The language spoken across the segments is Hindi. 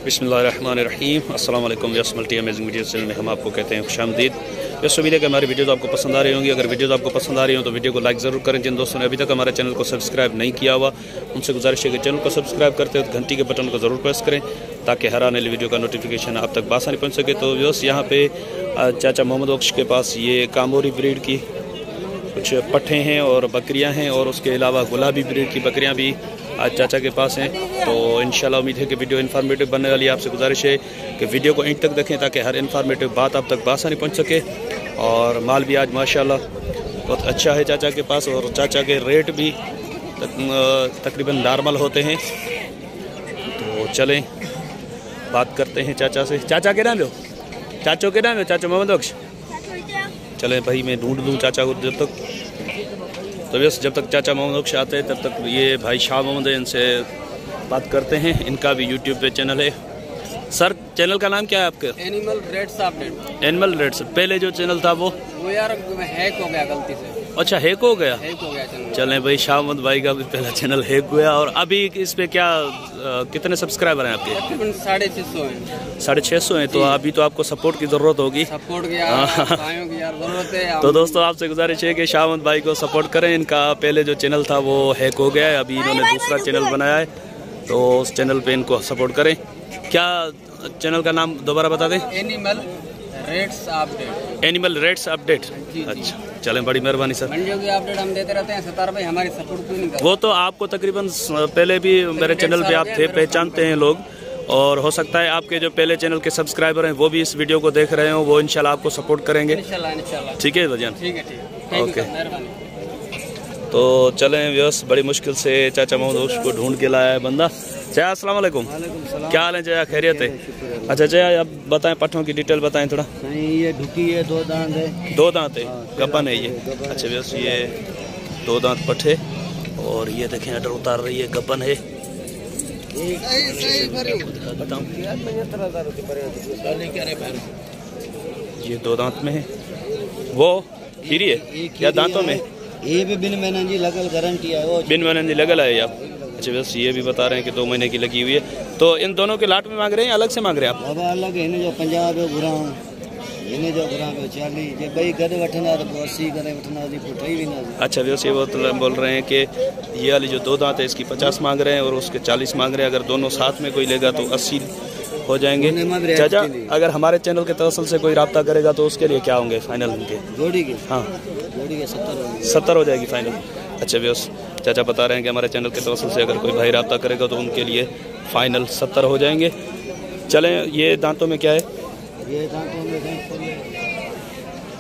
बिस्मिल्लाहिर्रहमानिर्रहीम। अस्सलाम वालेकुम। व्यास मल्टी अमेजिंग वीडियो चैनल में हम आपको कहते हैं खुशामदीद। यस उम्मीद है कि हमारी वीडियोज़ आपको पसंद आ रही होंगी। अगर वीडियोज़ आपको पसंद आ रही हो तो वीडियो को लाइक ज़रूर करें। जिन दोस्तों ने अभी तक हमारे चैनल को सब्सक्राइब नहीं किया हुआ उनसे गुजारिश है कि चैनल को सब्सक्राइब करते हो तो घंटी के बटन को ज़रूर प्रेस करें ताकि हर आने वाली वीडियो का नोटिफिकेशन आप तक बासानी पहुँच सके। तो व्यस यहाँ पे चाचा मोहम्मद बख्श के पास ये कामोरी ब्रीड की कुछ पट्ठे हैं और बकरियां हैं और उसके अलावा गुलाबी ब्रीड की बकरियां भी आज चाचा के पास हैं। तो इंशाल्लाह उम्मीद है कि वीडियो इन्फॉर्मेटिव बनने वाली है। आपसे गुजारिश है कि वीडियो को एंड तक देखें ताकि हर इन्फॉर्मेटिव बात आप तक बासानी पहुंच सके। और माल भी आज माशाल्लाह बहुत अच्छा है चाचा के पास और चाचा के रेट भी तकरीबन नॉर्मल होते हैं। तो चलें बात करते हैं चाचा से। चाचा के नाम हो? चाचो के नाम हो? चाचा मोहम्मद बख्श। चले भाई मैं ढूंढ दूँ चाचा को जब तक। तो बस जब तक चाचा मोहम्मद बख्श आते हैं तब तक ये भाई शाह मोहम्मद है, इनसे बात करते हैं। इनका भी यूट्यूब पे चैनल है। सर चैनल का नाम क्या है आपके? Animal rates update. Animal rates. पहले जो चैनल था वो यार हैक हो गया गलती से। अच्छा हैक हो गया? हैक हो गया चैनल। चलें भाई शाह मोहम्मद भाई का भी पहला चैनल हैक हुआ। और अभी इस पे क्या कितने सब्सक्राइबर हैं आपके? तकरीबन 650 हैं। 650 हैं। तो अभी तो आपको सपोर्ट की ज़रूरत होगी। सपोर्ट की भाइयों की यार ज़रूरत है। तो दोस्तों आपसे गुजारिश है कि शाह मोहम्मद भाई को सपोर्ट करें। इनका पहले जो चैनल था वो हैक हो गया है, अभी इन्होंने दूसरा चैनल बनाया है तो उस चैनल पे इनको सपोर्ट करें। क्या चैनल का नाम दोबारा बता दें? Animal rates update. Animal rates update. अच्छा चलें बड़ी मेहरबानी सर। मंडियों की अपडेट हम देते रहते हैं। 70 भाई हमारी सपोर्ट क्यों नहीं करते? वो तो आपको तकरीबन पहले भी मेरे चैनल पे आप थे, पहचानते हैं लोग। और हो सकता है आपके जो पहले चैनल के सब्सक्राइबर हैं वो भी इस वीडियो को देख रहे हो, वो इंशाल्लाह आपको सपोर्ट करेंगे। इंशाल्लाह। ठीक है भजन? ठीक है ठीक। ओके मेहरबानी। तो चलें व्यवस्थ बड़ी मुश्किल से चाचा मोहम्मद बख्श को ढूंढ के लाया है बंदा। चाचा अस्सलाम वालेकुम। क्या हाल है चाचा? खैरियत है? अच्छा चाचा अब बताएं पट्ठों की डिटेल बताएं थोड़ा। ये ढुकी है, 2 दांत है। 2 दांत है, गपन है ये। अच्छा व्यवस्थ ये 2 दांत पट्ठे और ये देखें अडर उतार रही है, गपन है। ये 2 दांत में है। वो खीरी है क्या दांतों में? ये भी बिन महीने की लगल गारंटी है। वो बिन महीने की लगल है आप? अच्छा बस ये भी बता रहे हैं कि 2 महीने की लगी हुई है। तो इन दोनों के लाट में मांग रहे हैं अलग से मांग रहे हैं आप? अब अलग है जो 50 जो बुरा इन्हें जो बुरा 40 जे भाई गद वठना तो 80 करे वठना दी पुठाई भी ना। अच्छा व्यवस्था वो तो बोल रहे हैं कि ये वाली जो 2 दांत है इसकी 50 मांग रहे हैं और उसके 40 मांग रहे हैं। अगर दोनों साथ में कोई लेगा तो 80 हो जाएंगे। चाचा अगर हमारे चैनल के तवसल से कोई रब्ता करेगा तो उसके लिए क्या होंगे फाइनल उनके? जोड़ी के? हाँ जोड़ी के 70 हो जाएगी फाइनल। अच्छा व्यवस्था चाचा बता रहे हैं कि हमारे चैनल के तवसल से अगर कोई भाई रब्ता करेगा तो उनके लिए फाइनल 70 हो जाएंगे। चलें ये दांतों में क्या है? ये दांतों में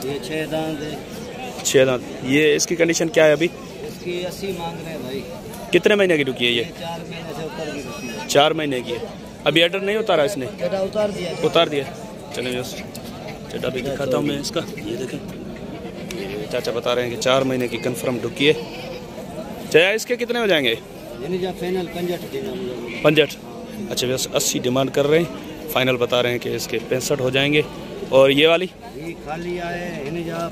ये 6 दांत है। 6 दांत। ये इसकी कंडीशन क्या है अभी? इसकी 80 मांग रहे हैं भाई। कितने महीने की रुकी है ये? 4 महीने से ऊपर की रुकी है। 4 महीने की है। अभी अडर नहीं उतारा इसने? उतार दिया। चलिए चटा भी दिखाता हूँ मैं इसका। ये देखें चाचा बता रहे हैं कि 4 महीने की कंफर्म ढुकी है। चाचा इसके कितने हो जाएंगे? 65। अच्छा बस 80 डिमांड कर रहे हैं, फाइनल बता रहे हैं कि इसके 65 हो जाएंगे। और ये वाली खाली आए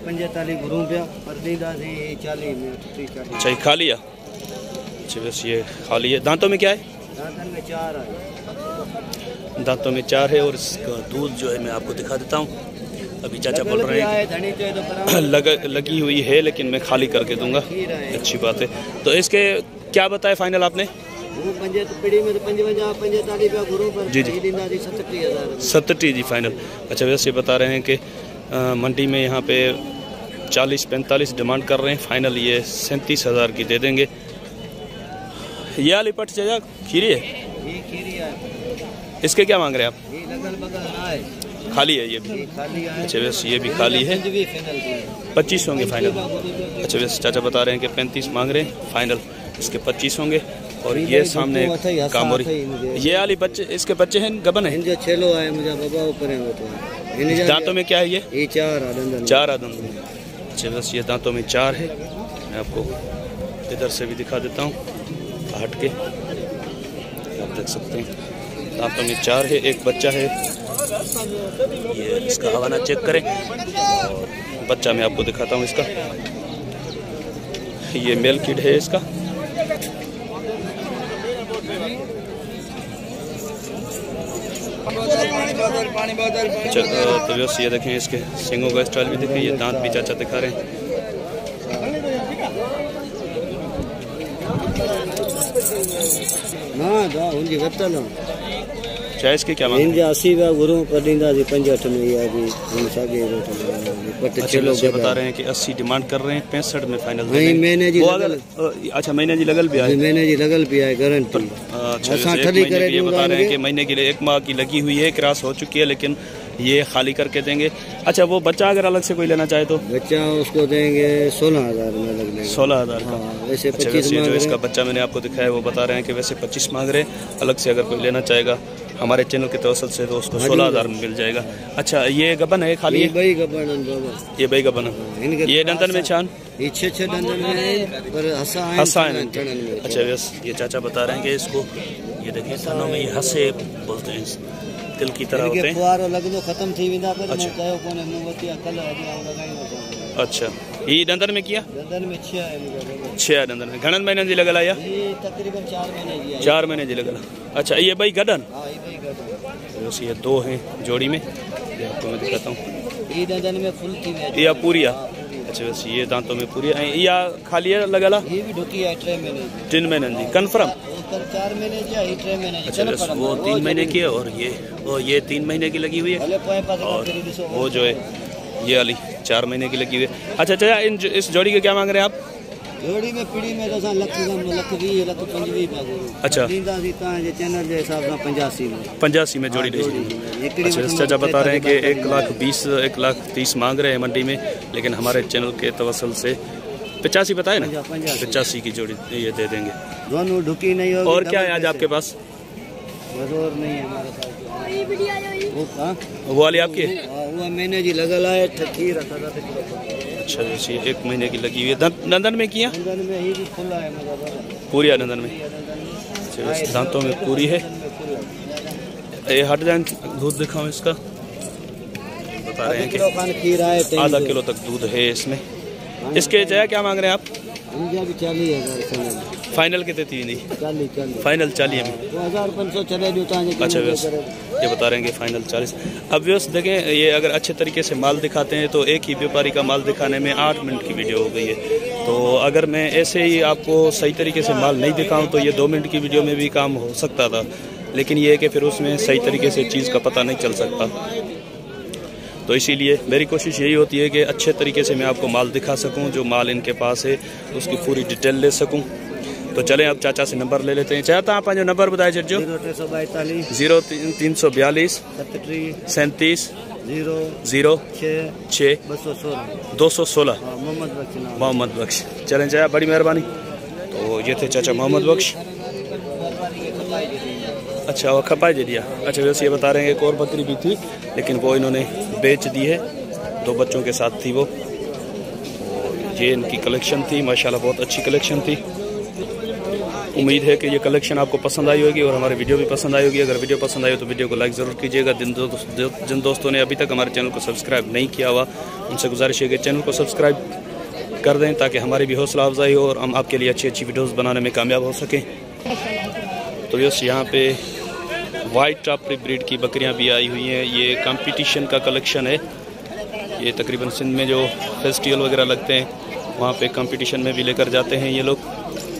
45 रुपया पर दीदा से 40 में। अच्छा ये खाली है? अच्छा बस ये खाली है। दांतों में क्या है? दांतों में 4 है। दांतों में 4 है और इसका दूध जो है मैं आपको दिखा देता हूँ। अभी चाचा बोल रहे हैं लगी हुई है लेकिन मैं खाली करके दूंगा। अच्छी बात है। तो इसके क्या बताया फाइनल आपने? जी जी 70 जी फाइनल। अच्छा वैसे ये बता रहे हैं कि मंडी में यहाँ पे 40-45 डिमांड कर रहे हैं, फाइनल ये 37,000 की दे देंगे। ये वाली पट चाचा खीरी है? इसके क्या मांग रहे हैं आप? खाली है ये भी? अच्छा वैसे ये भी खाली है। 25 होंगे फाइनल। अच्छा वैसे चाचा बता रहे हैं कि 35 मांग रहे हैं, फाइनल इसके 25 होंगे। और ये सामने कामोरी ये वाली बच्चे, इसके बच्चे हैं गबन है? दांतों में क्या है ये? 4 आदम। अच्छा बस ये दांतों में 4 है। मैं आपको इधर से भी दिखा देता हूँ हट के, आप देख सकते हैं दांतों में 4 है। एक बच्चा है, ये इसका हवाना चेक करें। और बच्चा मैं आपको दिखाता हूँ इसका। ये मेल किड है इसका। तो ये देखें, इसके सींगों का स्टाइल भी देखें, ये दांत भी चाचा दिखा रहे हैं। चाहे इसके क्या मांग? 80 गुरु पर दींदा जी 65 में या जी हम सागे रोट। अच्छा, बता रहे हैं कि 80 डिमांड कर रहे हैं, 65 में फाइनल। नहीं मैंने जी लगल। अच्छा, महीने जी लगल भी आए? मैंने जी लगल भी आए गारंटी। अच्छा, ये बता रहे हैं कि महीने के लिए 1 माह की लगी हुई है, क्रॉस हो चुकी है, लेकिन ये खाली करके देंगे। अच्छा, वो बच्चा अगर अलग से कोई लेना चाहे तो? बच्चा उसको देंगे 16,000 में लग लेंगे। 16,000 का। वैसे अच्छा, वैसे जो इसका बच्चा मैंने आपको दिखाया है वो बता रहे हैं कि वैसे 25 मांग रहे हैं, अलग से अगर कोई लेना चाहेगा हमारे चैनल के तवसल से तो उसको 16,000 में मिल जाएगा। अच्छा, ये गबन है खाली? ये बई गबन। ये बई गबन। ये दंदन में छान? ये 6 दंदन में पर हंसा है। अच्छा, बस ये चाचा बता रहे हैं कि इसको ये देखिए थनों में ये हंसे बोलते हैं, तिल की तरह होते हैं। फुआरो लगदो खत्म थी विंदा पर मैं कयो कोने मोमबत्ती कल अजी आउ लगाई। अच्छा, ये दंदन में किया? दंदन में 6 है। 6 दंदन में। घणन महीने जी लगल आया? ये तकरीबन 4 महीने जी। 4 महीने जी लगल। अच्छा, ये भाई गडन? हां, ये भाई गडन। बस ये 2 हैं जोड़ी में, ये आपको मैं दिखाता हूं। ये दंदन में फुल थी है या पूरिया? अच्छा, बस ये दांतों में पूरी या खाली है लगला? ये भी ढुकी है 3 महीने। 3 महीने जी कंफर्म? 4 महीने जी, ये 3 महीने। अच्छा, बस वो 3 महीने की है और ये 3 महीने की लगी हुई है, और वो जो है ये वाली 4 महीने की लगी हुई है। अच्छा अच्छा, इस जोड़ी के क्या मांग रहे हैं आप? जोड़ी में पीढ़ी में तो लख 20 लख 25। अच्छा, चैनल के हिसाब से 85 में जोड़ी दी। अच्छा, चाचा बता रहे हैं कि 1,20,000 1,30,000 मांग रहे हैं मंडी में, लेकिन हमारे चैनल के तवसल से 85 बताए ना, 85 की जोड़ी ये दे देंगे। दोनों ढुकी नहीं होगी। और क्या है आज आपके पास? और नहीं है हमारे पास। वो वाली आपकी? वो मैंने जी लगल है ठकी रखा था। अच्छा, जैसे 1 महीने की लगी हुई है। दंदन में किया? दंदन में ही खुला है पूरी है दंदन में। अच्छा, दांतों में पूरी है। ये हट जाए, दूध दिखाऊं इसका। बता रहे हैं कि आधा किलो तक दूध है इसमें। इसके जया क्या मांग रहे हैं आप? 40,000 फाइनल कितने थी? नहीं, फाइनल 40 में। 2,500 चले जो। अच्छा, व्यवस्था ये बता रहे हैं कि फाइनल 40। अब व्यवस्था देखें, ये अगर अच्छे तरीके से माल दिखाते हैं तो एक ही व्यापारी का माल दिखाने में 8 मिनट की वीडियो हो गई है। तो अगर मैं ऐसे ही आपको सही तरीके से माल नहीं दिखाऊं तो ये 2 मिनट की वीडियो में भी काम हो सकता था, लेकिन ये है कि फिर उसमें सही तरीके से चीज़ का पता नहीं चल सकता। तो इसीलिए मेरी कोशिश यही होती है कि अच्छे तरीके से मैं आपको माल दिखा सकूं, जो माल इनके पास है उसकी पूरी डिटेल ले सकूं। तो चलें अब चाचा से नंबर ले लेते हैं। चाहता आप जो नंबर बताए जो 0342 37 0 6 216 मोहम्मद बख्श। चलें चाचा, बड़ी मेहरबानी। तो ये थे चाचा मोहम्मद बख्श। अच्छा, वो खपाई दे दिया। अच्छा, वैसे ये बता रहे हैं एक और बकरी भी थी, लेकिन वो इन्होंने बेच दी है, 2 बच्चों के साथ थी वो। ये इनकी कलेक्शन थी, माशाल्लाह बहुत अच्छी कलेक्शन थी। उम्मीद है कि ये कलेक्शन आपको पसंद आई होगी और हमारी वीडियो भी पसंद आई होगी। अगर वीडियो पसंद आई हो तो वीडियो को लाइक ज़रूर कीजिएगा। जिन दोस्तों ने अभी तक हमारे चैनल को सब्सक्राइब नहीं किया हुआ, उनसे गुजारिश है कि चैनल को सब्सक्राइब कर दें, ताकि हमारी भी हौसला अफजाई हो और हम आपके लिए अच्छी अच्छी वीडियोज़ बनाने में कामयाब हो सकें। तो यस, यहाँ पे वाइट टापरी ब्रीड की बकरियाँ भी आई हुई हैं। ये कंपटीशन का कलेक्शन है। ये तकरीबन सिंध में जो फेस्टिवल वगैरह लगते हैं वहाँ पे कंपटीशन में भी लेकर जाते हैं ये लोग।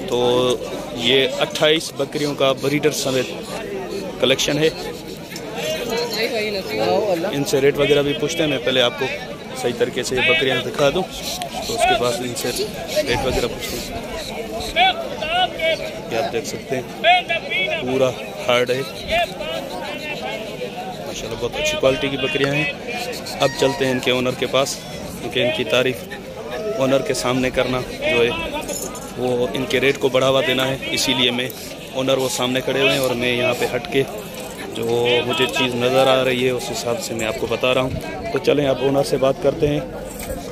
तो ये 28 बकरियों का ब्रीडर समेत कलेक्शन है। इनसे रेट वगैरह भी पूछते हैं। मैं पहले आपको सही तरीके से ये बकरियाँ दिखा दूँ, तो उसके बाद इनसे रेट वगैरह पूछते हैं। ये आप देख सकते हैं, पूरा हार्ड है माशाल्लाह, बहुत अच्छी क्वालिटी की बकरियां हैं। अब चलते हैं इनके ओनर के पास, क्योंकि इनकी तारीफ ओनर के सामने करना जो है वो इनके रेट को बढ़ावा देना है। इसीलिए मैं ओनर वो सामने खड़े हुए हैं और मैं यहाँ पे हट के जो मुझे चीज़ नज़र आ रही है उस हिसाब से मैं आपको बता रहा हूँ। तो चलें अब ओनर से बात करते हैं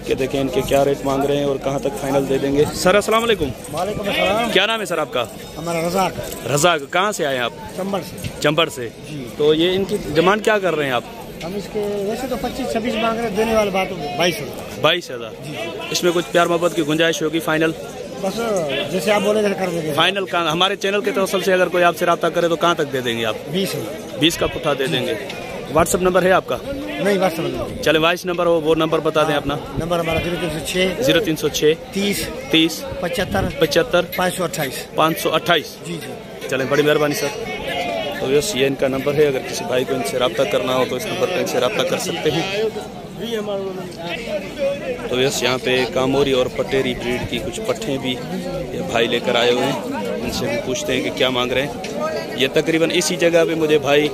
कि देखें इनके क्या रेट मांग रहे हैं और कहाँ तक फाइनल दे देंगे। सर अस्सलाम वालेकुम। वालेकुम अस्सलाम। क्या नाम है सर आपका? हमारा रज़ाक। रज़ाक, कहाँ से आए हैं आप? चंबड़ से। चंबड़ से। तो ये इनकी डिमांड क्या कर रहे हैं आप? हम इसके वैसे तो 25-26 मांग रहे हैं, देने वाली बात 22,000। 22,000। इसमें कुछ प्यार मोहब्बत की गुंजाइश होगी फाइनल? बस जैसे आप बोले कर देंगे। फाइनल कहाँ, हमारे चैनल के तवसल से अगर कोई आपसे रब्ता करे तो कहाँ तक दे देंगे आप? 20 का पुट्ठा दे देंगे। व्हाट्सअप नंबर है आपका? नहीं, व्हाट्सअप नंबर। चले वॉइस नंबर हो, वो नंबर बता दें अपना। नंबर हमारा 0306 30 75 528। जी। चलें, बड़ी मेहरबानी सर। तो ये इनका नंबर है, अगर किसी भाई को इनसे रब्ता करना हो तो इस नंबर पर इनसे रब्ता कर सकते हैं। तो यस, यहाँ पे कामोरी और पटेरी ब्रीड की कुछ पट्ठे भी ये भाई लेकर आए हुए हैं। इनसे भी पूछते हैं कि क्या मांग रहे हैं। ये तकरीबन इसी जगह पे मुझे भाई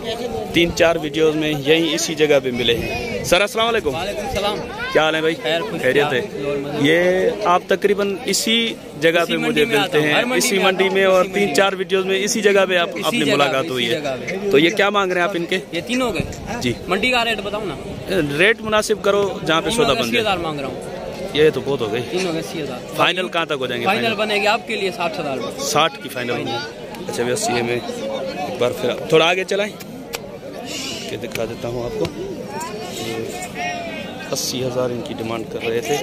3-4 वीडियोस में यही इसी जगह पे मिले हैं। सर अस्सलाम वालेकुम। वालेकुम सलाम। क्या हाल है भाई? खैरियत है? ये आप तकरीबन इसी जगह पे मुझे मिलते हैं, इसी मंडी में, और 3-4 वीडियोस में इसी जगह पे आप अपनी मुलाकात हुई है। तो ये क्या मांग रहे हैं आप इनके? ये तीनों के जी। मंडी का रेट बताओ ना। रेट मुनासिब करो जहाँ पे सौदा बन जाए। मांग रहा हूँ। ये तो बहुत हो गई। तीनों के 80,000। फाइनल कहाँ तक हो जाएंगे? फाइनल बनेगी आपके लिए 60,000। 60 की फाइनल होगी। अच्छा, 80 में एक बार फिर थोड़ा आगे चलाएं के दिखा देता हूँ आपको। 80,000 इनकी डिमांड कर रहे थे,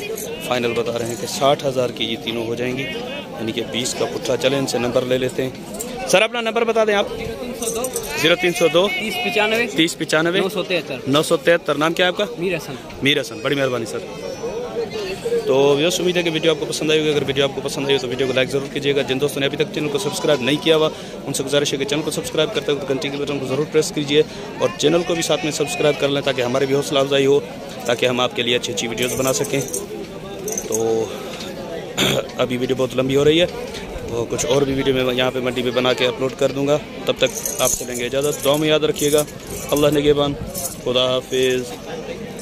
फाइनल बता रहे हैं कि 60,000 की ये तीनों हो जाएंगी, यानी कि 20 का पुट्ठा। चले इनसे नंबर ले लेते हैं। सर अपना नंबर बता दें आप। 0302 30 95 973। नाम क्या है आपका? मीर हसन। बड़ी मेहरबानी सर। तो यस, उम्मीद है कि वीडियो आपको पसंद आई होगी। अगर वीडियो आपको पसंद आई हो तो वीडियो को लाइक जरूर कीजिएगा। जिन दोस्तों ने अभी तक चैनल को सब्सक्राइब नहीं किया हुआ उनसे गुजारिश है कि चैनल को सब्सक्राइब करते हुए घंटी के बटन को जरूर प्रेस कीजिए और चैनल को भी साथ में सब्सक्राइब कर लें, ताकि हमारी भी हौसला अफजाई हो, ताकि हम आपके लिए अच्छी अच्छी वीडियोज़ बना सकें। तो अभी वीडियो बहुत लंबी हो रही है, तो कुछ और भी वीडियो मैं यहाँ पे मंडी में बना के अपलोड कर दूँगा। तब तक आप चलेंगे इजाज़त। दुआ में याद रखिएगा। अल्लाह निगहबान। खुदा हाफिज़।